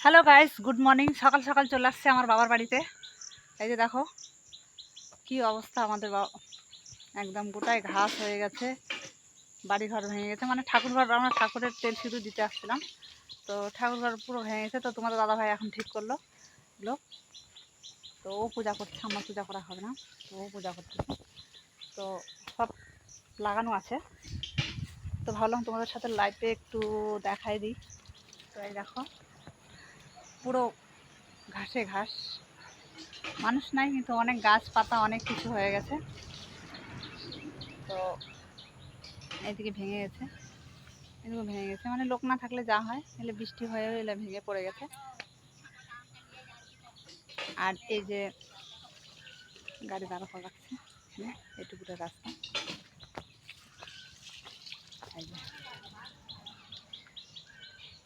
Hello guys, good morning. সকাল সকাল চলে আসছে আমার বাবার বাড়িতে। এই যে দেখো কি অবস্থা আমাদের একদম গোটায় ঘাস হয়ে গেছে, বাড়িঘর ভেঙে গেছে। মানে ঠাকুরঘর, আমরা ঠাকুরের তেল সিঁদুর দিতে আসছিলাম, তো ঠাকুরঘর পুরো ভেঙে গেছে। তো তোমাদের দাদাভাই এখন ঠিক করলো। তো ও পূজা করছে, আমার পূজা করা হবে না, তো ও পূজা করছে। তো সব লাগানো আছে, তো ভাবলাম তোমাদের সাথে লাইভে একটু দেখাই দিই। তো এই দেখো পুরো ঘাসে ঘাস, মানুষ নাই কিন্তু অনেক গাছপাতা অনেক কিছু হয়ে গেছে। তো এইদিকে ভেঙে গেছে, এদিকে ভেঙে গেছে, মানে লোক না থাকলে যা হয়, এলে বৃষ্টি হয়েও এলে ভেঙে পড়ে গেছে। আর এই যে গাড়ি দাঁড়া করা রাখছে এটুকুটা রাস্তা, এই যে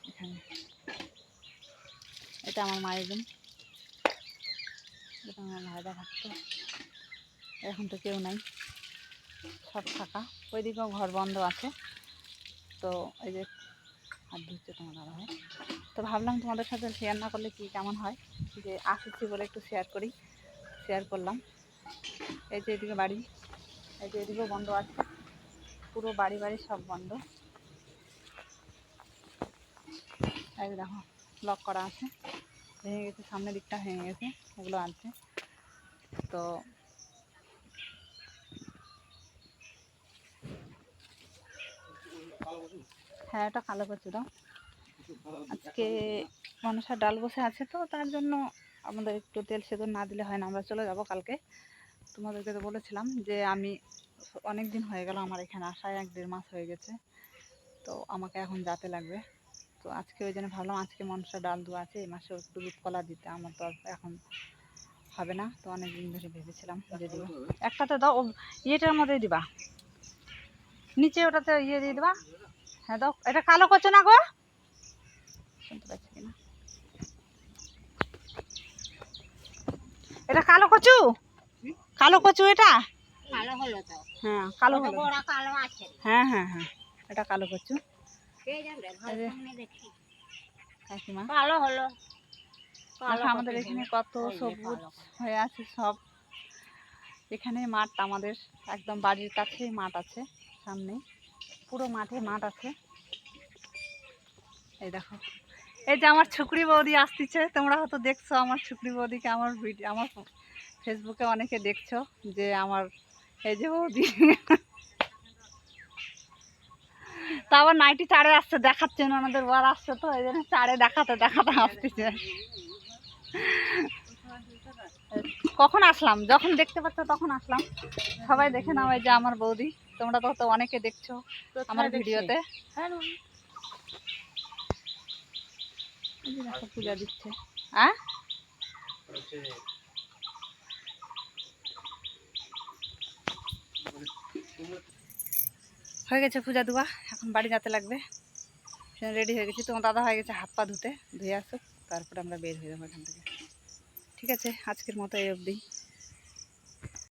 এখানে এটা আমার মায়ের রুম, এটা আমার ভাইরা থাকতো। এখন তো কেউ নাই, সব ফাঁকা। ওইদিকেও ঘর বন্ধ আছে। তো এই যে হাত ধুচ্ছে তোমার দাদা হয়। তো ভাবলাম তোমাদের সাথে শেয়ার না করলে কি কেমন হয়, যে আসছি বলে একটু শেয়ার করলাম। এই যে এদিকে বাড়ি, এই যে এদিকেও বন্ধ আছে, পুরো বাড়ি সব বন্ধ। এই দেখো লক করা আছে, ভেঙে গেছে, সামনের দিকটা ভেঙে গেছে, ওগুলো আছে। তো হ্যাঁ, এটা কালো কচু দাও। আজকে মনসার ডাল বসে আছে, তো তার জন্য আমাদের একটু তেল সেদ্ধ না দিলে হয় না। আমরা চলে যাব কালকে। তোমাদেরকে তো বলেছিলাম যে আমি অনেক দিন হয়ে গেল আমার এখানে আসায়, 1-1.5 মাস হয়ে গেছে। তো আমাকে এখন যেতে লাগবে। তো আজকে ওই জন্য ভাবলাম আজকে মনসার ডাল দেওয়া আছে, এই মাসে একটু দুধ কলা দিতে আমার তো এখন হবে না। তো অনেক দিন ধরে ভেবেছিলাম যে দেবো। একটাতে দাও, ইয়েটার মধ্যে দিবা, নিচে ওটাতে ইয়ে দিয়ে দেবা। হ্যাঁ দাও। এটা কালো কচু না গো, শুনতে পাচ্ছি কিনা? এটা কালো কচু, কালো কচু এটা কালো হলো তো। হ্যাঁ কালো হলো, কালো আছে। হ্যাঁ হ্যাঁ হ্যাঁ, এটা কালো কচু। কাকিমা কালো হলো, আমাদের এখানে কত সবুজ হয়ে আছে সব। এখানে মাঠ, আমাদের একদম বাড়ির কাছেই মাঠ আছে, সামনে পুরো মাঠে মাঠ আছে। এই দেখো, এই যে আমার ছুকরি বৌদি আসতেছে, তোমরা হয়তো দেখছো আমার ছুকরি বৌদিকে, আমার ভিডিও, আমার ফেসবুকে অনেকে দেখছো যে আমার এই যে বৌদি। তা আবার নাইটি চারে আসছে, দেখাচ্ছে ওনাদের বর আসছে, তো এই জন্য চারে দেখাতে আসতেছে। কখন আসলাম, যখন দেখতে পাচ্ছ তখন আসলাম। সবাই দেখে নাও, এই যে আমার বৌদি, তোমরা তো অনেকে দেখছো আমার ভিডিওতে। পূজা দিচ্ছে। হয়ে গেছে পূজা দেওয়া, এখন বাড়ি যেতে লাগবে। রেডি হয়ে গেছি, তোমার দাদা হয়ে গেছে হাত পা ধুয়ে আসুক, তারপরে আমরা বের হয়ে যাবো এখান থেকে। ঠিক আছে, আজকের মতো এই অবধি।